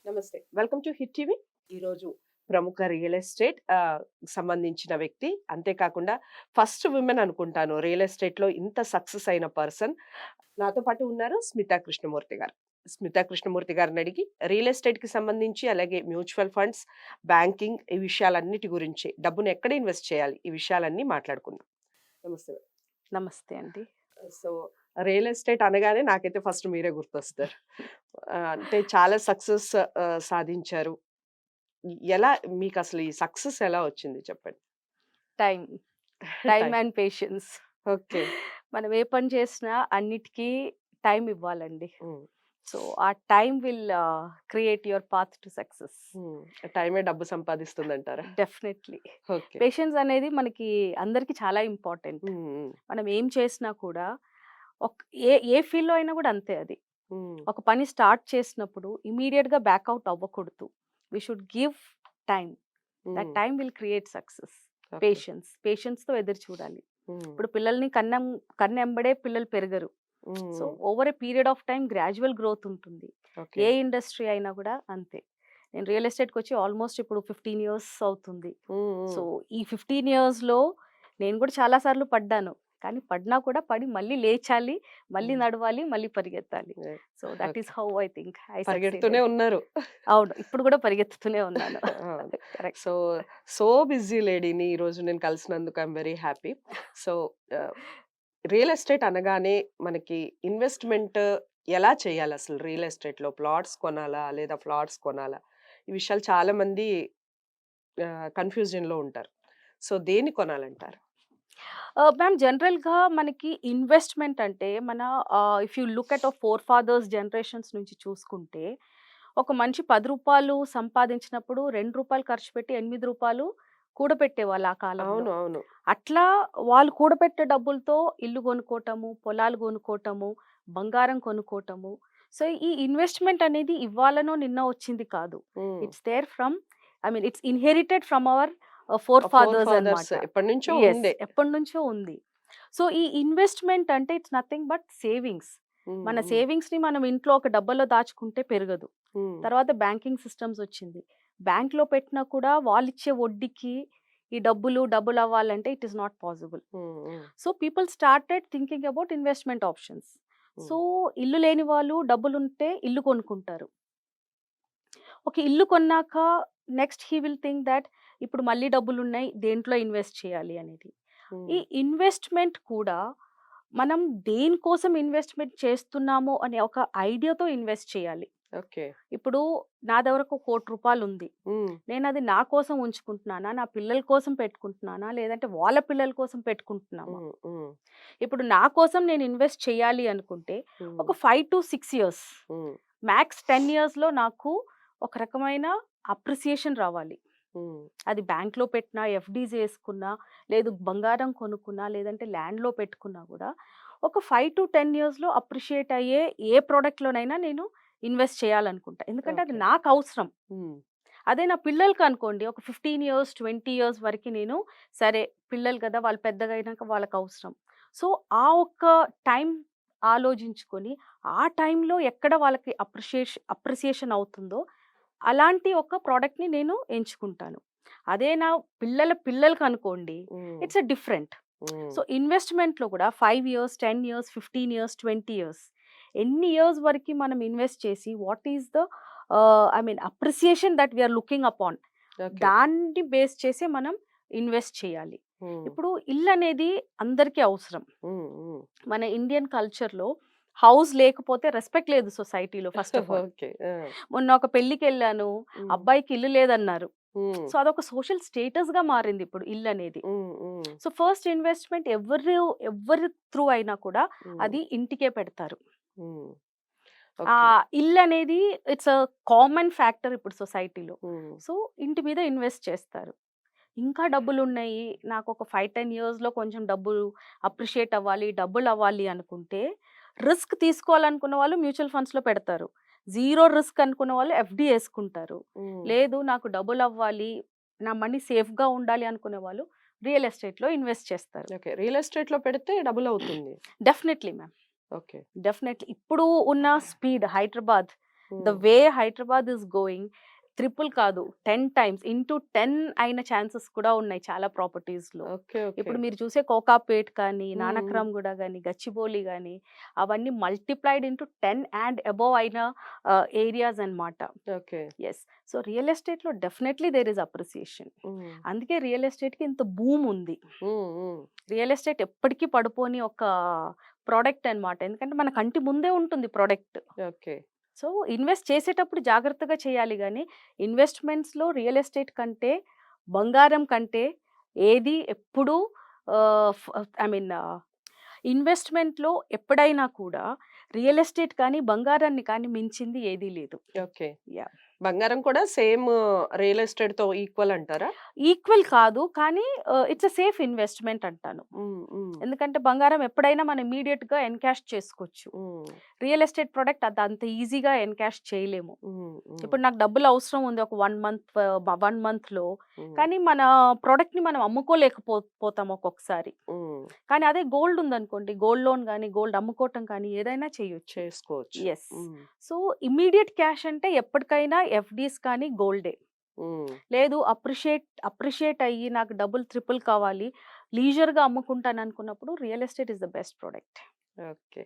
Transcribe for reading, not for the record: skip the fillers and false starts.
నమస్తే. Welcome to hit TV. ఈరోజు ప్రముఖ రియల్ ఎస్టేట్ సంబంధించిన వ్యక్తి. అంతేకాకుండా ఫస్ట్ విమెన్ అనుకుంటాను రియల్ ఎస్టేట్‌లో ఇంత సక్సెస్ అయిన పర్సన్. నాతో పాటు ఉన్నారు స్మితా కృష్ణమూర్తి గారు. స్మితా కృష్ణమూర్తి గారిని అడిగి రియల్ ఎస్టేట్‌కి సంబంధించి అలాగే మ్యూచువల్ ఫండ్స్, బ్యాంకింగ్ ఈ విషయాలన్నిటి గురించి డబ్బును ఎక్కడ ఇన్వెస్ట్ చేయాలి? ఈ విషయాలన్నీ మాట్లాడుకుందాం. నమస్తే. నమస్తే అండి. సో, రియల్ ఎస్టేట్ అనగానే నాకైతే ఫస్ట్ మీరే గుర్తొస్తారు. అంటే చాలా సక్సెస్ సాధించారు. ఎలా మీకసలు ఈ సక్సెస్ ఎలా వచ్చింది చెప్పండి? Time. Time time. And patience. Okay. మనం ఏ పని చేసినా అన్నిటికీ టైమ్ ఇవ్వాలండి. హ్మ్. సో, ఆ time will create your path to success. హ్మ్. టైమే డబ్బు సంపాదిస్తుందంటారా? డెఫినెట్‌లీ. ఓకే. పేషెన్స్ అనేది మనకి అందరికి చాలా ఇంపార్టెంట్. హ్మ్. హ్మ్. మనం ఏం చేసినా కూడా ఒక్ ఏ ఏ ఫీల్డ్‌లో అయినా కూడా అంతే అది. హ్మ్. ఒక పని స్టార్ట్ చేసినప్పుడు ఇమ్మీడియేట్‌గా బ్యాక్ ఔట్ అవ్వకూడదు. We should give time. That hmm. Time will create success. Okay. పేషెన్స్‌తో ఎదురు చూడాలి. హ్మ్. ఇప్పుడు పిల్లల్ని కన్నెంబడే పిల్లలు పెరగరు. హ్మ్. సో, హ్మ్. Over a period of time gradual growth ఉంటుంది. ఓకే. ఏ ఇండస్ట్రీ అయినా కూడా అంతే. నేను రియల్ ఎస్టేట్‌కొచ్చి ఆల్మోస్ట్ ఇప్పుడు 15 ఇయర్స్ అవుతుంది. హ్మ్. సో, హ్మ్. ఈ 15 ఇయర్స్‌లో నేను కూడా చాలా సార్లు పడ్డాను. కానీ పడినా కూడా పడి మళ్ళీ లేచాలి, మళ్ళీ హ్మ్. నడవాలి, మళ్ళీ పరిగెత్తాలి. Yeah! So, that okay. Is how I think I పరిగెడుతూనే సక్సీడెడ్. ఉన్నారు. అవును. ఇప్పుడు కూడా పరిగెత్తుతూనే ఉన్నాను. ఆ! కరెక్ట్. సో, సో బిజీ లేడీని ఈరోజు నేను కలిసినందుకు ఐయామ్ వెరీ హ్యాపీ. సో, ఆహ్, రియల్ ఎస్టేట్ అనగానే మనకి ఇన్వెస్ట్‌మెంట్ ఎలా చేయాలసలు రియల్ ఎస్టేట్‌లో? ప్లాట్స్ కొనాలా? లేదా ఫ్లాట్స్ కొనాలా? ఈ విషయాలు చాలామంది కన్‌ఫ్యూజన్‌లో ఉంటారు. సో, దేన్ని కొనాలంటారు? మ్యామ్ జనరల్‌గా మనకి ఇన్వెస్ట్‌మెంట్ అంటే మన if you look at our forefathers generations నుంచి చూసుకుంటే, ఒక మనిషి రూ. 10 సంపాదించినప్పుడు రూ. 2 ఖర్చు పెట్టి రూ. 8 కూడబెట్టేవాళ్ళు ఆ కాలంలో. అవును. అవును. అట్లా వాళ్ళు కూడబెట్టే డబ్బులతో ఇల్లు కొనుక్కోవటము, పొలాలు కొనుక్కోవటము, బంగారం కొనుక్కోవటము. సో, ఈ ఇన్వెస్ట్‌మెంట్ అనేది ఇవ్వాలనో నిన్నో వచ్చింది కాదు. Hmm. It's there from it's inherited from our fore fore fathers fathers అన్నమాట. ఎప్పటినుంచో యెస్. ఉందే. ఎప్పటినుంచో ఉంది. సో, ఈ ఇన్వెస్ట్‌మెంట్ అంటే ఇట్స్ నథింగ్ బట్ సేవింగ్స్. హ్మ్. మన హ్మ్. సేవింగ్స్‌ని మనం ఇంట్లో ఒక డబ్బాలో దాచుకుంటే పెరగదు. హ్మ్. తర్వాత బ్యాంకింగ్ సిస్టమ్స్ వచ్చింది. బ్యాంక్‌లో పెట్టినా కూడా వాళ్ళిచ్చే వడ్డీకి ఈ డబ్బులు అవ్వాలంటే ఇట్ ఈస్ నాట్ పాసిబుల్. హ్మ్. Hmm. So, people started thinking about investment options. హ్మ్. సో, ఇల్లు లేని వాళ్ళు డబ్బులుంటే ఇల్లు కొనుక్కుంటారు. ఒక ఇల్లు కొన్నాక next he will think that ఇప్పుడు మళ్ళీ డబ్బులున్నాయి. దేంట్లో ఇన్వెస్ట్ చేయాలి అనేది. ఈ హ్మ్. ఇన్వెస్ట్‌మెంట్ కూడా మనం దేనికోసం ఇన్వెస్ట్‌మెంట్ చేస్తున్నామో అనే ఒక ఐడియాతో ఇన్వెస్ట్ చేయాలి. ఓకే. ఇప్పుడు నా దగ్గర ఒక రూ. 1,00,00,000 ఉంది. హ్మ్. నేనది నా కోసం ఉంచుకుంటున్నానా? నా పిల్లల కోసం పెట్టుకుంటున్నానా? లేదంటే వాళ్ళ పిల్లల కోసం పెట్టుకుంటున్నామా? హ్మ్. హ్మ్. ఇప్పుడు నా కోసం నేను ఇన్వెస్ట్ చేయాలి అనుకుంటే హ్మ్. ఒక 5-6 ఇయర్స్, హ్మ్. మాక్స్ 10 ఇయర్స్‌లో నాకు ఒక రకమైన అప్రిసియేషన్ రావాలి. హ్మ్. అది బ్యాంక్‌లో పెట్టినా, ఎఫ్‌డీస్ యేసుకున్నా, లేదు బంగారం కొనుక్కున్నా, లేదంటే ల్యాండ్‌లో పెట్టుకున్నా గూడా ఒక 5-10 ఇయర్స్‌లో అప్రిషియేట్ అయ్యే ఏ ప్రొడక్ట్‌లోనైనా నేను ఇన్వెస్ట్ చేయాలనుకుంటా. ఎందుకంటే అది ఓకే. నాకవసరం. హ్మ్. అదే నా పిల్లలకనుకోండి ఒక 15 ఇయర్స్, 20 ఇయర్స్ వరకి నేను సరే పిల్లలు గదా! వాళ్ళు పెద్దగయినాక వాళ్ళకవసరం. సో, ఆ ఒక్క టైం ఆలోచించుకొని, ఆ టైంలో ఎక్కడ వాళ్ళకి అప్రిసియేషన్ అవుతుందో, అలాంటి ఒక ప్రొడక్ట్‌ని నేను ఎంచుకుంటాను. అదే నా పిల్లలకనుకోండి hmm. It's different. Hmm. So, ఇన్వెస్ట్‌మెంట్‌లో కూడా 5 ఇయర్స్, 10 ఇయర్స్, 15 ఇయర్స్, 20 ఇయర్స్ ఎన్ని ఇయర్స్ వరకి మనం ఇన్వెస్ట్ చేసి what is the appreciation that we are looking upon okay. దాన్ని బేస్ చేసే మనం ఇన్వెస్ట్ చేయాలి. హ్మ్. ఇప్పుడు ఇల్లనేది అందరికీ అవసరం. హ్మ్. హ్మ్. మన ఇండియన్ కల్చర్‌లో హౌస్ లేకపోతే రెస్పెక్ట్ లేదు సొసైటీలో ఫస్ట్ ఆఫ్ ఆల్. ఓకే. ఆ! మొన్న ఒక పెళ్ళికెళ్ళాను. హ్మ్. అబ్బాయికి ఇల్లు లేదన్నారు. హ్మ్. సో, అదొక సోషల్ స్టేటస్‌గా మారింది ఇప్పుడు ఇల్లనేది. Hmm. Hmm. So, first investment ఎవరి త్రూ అయినా కూడా హ్మ్. అది ఇంటికే పెడతారు. హ్మ్. ఓకే. ఇల్లనేది ఇట్స్ అ కామన్ ఫ్యాక్టర్ ఇప్పుడు సొసైటీలో. హ్మ్. సో, ఇంటి మీద ఇన్వెస్ట్ చేస్తారు. ఇంకా డబ్బులున్నాయి. నాకొక 5, 10 ఇయర్స్‌లో కొంచెం డబ్బులు అప్రిషియేట్ అవ్వాలి, డబ్బులవ్వాలి అనుకుంటే, రిస్క్ తీసుకోవాలనుకున్న వాళ్ళు మ్యూచువల్ ఫండ్స్‌లో పెడతారు. జీరో రిస్క్ అనుకున్న వాళ్ళు ఎఫ్‌డి యేసుకుంటారు. హ్మ్. లేదు నాకు డబ్బులవ్వాలి, నా మనీ సేఫ్‌గా ఉండాలి అనుకునే వాళ్ళు రియల్ ఎస్టేట్‌లో ఇన్వెస్ట్ చేస్తారు. ఓకే. రియల్ ఎస్టేట్‌లో పెడితే డబుల్ అవుతుంది. Definitely ma'am. ఓకే. డెఫినైట్‌లీ. ఇప్పుడు ఉన్న స్పీడ్ హైదరాబాద్ ద హ్మ్. వే హైదరాబాద్ ఈస్ గోయింగ్ ట్రిపుల్ కాదు 10 టైమ్స్ ఇంటూ 10 అయిన ఛాన్సెస్ కూడా ఉన్నాయి చాలా ప్రాపర్టీస్‌లో. ఓకే. ఓకే. ఇప్పుడు మీరు చూసే కోకాపేట్ కానీ, హ్మ్. హ్మ్. నానక్రామ్‌గూడ గాని, గచ్చిబౌలి గాని అవన్నీ మల్టిప్లైడ్ ఇంటూ 10 అండ్ అబోవ్ అయిన ఏరియాస్ అన్నమాట. ఓకే. యెస్. సో, రియల్ ఎస్టేట్‌లో డెఫినైట్‌లీ దేర్ ఈస్ అప్రిసియేషన్. హ్మ్. అందుకే రియల్ ఎస్టేట్‌కి ఇంత బూమ్ ఉంది. హ్మ్. హ్మ్. రియల్ ఎస్టేట్ ఎప్పటికీ పడిపోని ఒక ప్రొడక్ట్ అన్నమాట. ఎందుకంటే మన కంటి ముందే ఉంటుంది ప్రొడక్ట్. ఓకే. సో, ఇన్వెస్ట్ చేసేటప్పుడు జాగ్రత్తగా చేయాలి గానీ, ఇన్వెస్ట్‌మెంట్స్‌లో రియల్ ఎస్టేట్ కంటే, బంగారం కంటే ఏది ఎప్పుడూ ఆహ్, ఫ్ ఐ మీన్ ఇన్వెస్ట్‌మెంట్‌లో ఎప్పుడైనా కూడా రియల్ ఎస్టేట్ కానీ, బంగారాన్ని కానీ మించింది ఏదీ లేదు. ఓకే. యాహ్! బంగారం కూడా సేమ్ రియల్ ఎస్టేట్‌తో ఈక్వల్ అంటారా? ఈక్వల్ కాదు. కానీ ఇట్స్ ఎ సేఫ్ ఇన్వెస్ట్‌మెంట్ అంటాను. హ్మ్. హ్మ్. ఎందుకంటే బంగారం ఎప్పుడైనా మనం ఇమ్మీడియేట్‌గా ఎన్‌కాష్ చేసుకోవచ్చు. హ్మ్. రియల్ ఎస్టేట్ ప్రొడక్ట్ అది అంత ఈజీగా ఎన్‌కాష్ చేయలేము. హ్మ్. హ్మ్. ఇప్పుడు నాకు డబ్బులు అవసరం ఉంది ఒక 1 మంత్‌లో. హ్మ్. కానీ మన ప్రొడక్ట్‌ని మనం పోతాం ఒక్కొక్కసారి. హ్మ్. కానీ అదే గోల్డ్ ఉందనుకోండి, గోల్డ్ లోన్ గాని, గోల్డ్ అమ్ముకోవటం కానీ ఏదైనా చేయొచ్చు. చేసుకోవచ్చు. యెస్. హ్మ్. సో, ఇమ్మీడియేట్ క్యాష్ అంటే ఎప్పటికైనా ఎఫ్‌డీస్ కానీ గోల్డే. హ్మ్. లేదు అప్రిషియేట్ అయ్యి నాకు డబుల్, ట్రిపుల్ కావాలి, లీజర్‌గా అమ్ముకుంటాననుకున్నప్పుడు real estate is the best product. Okay.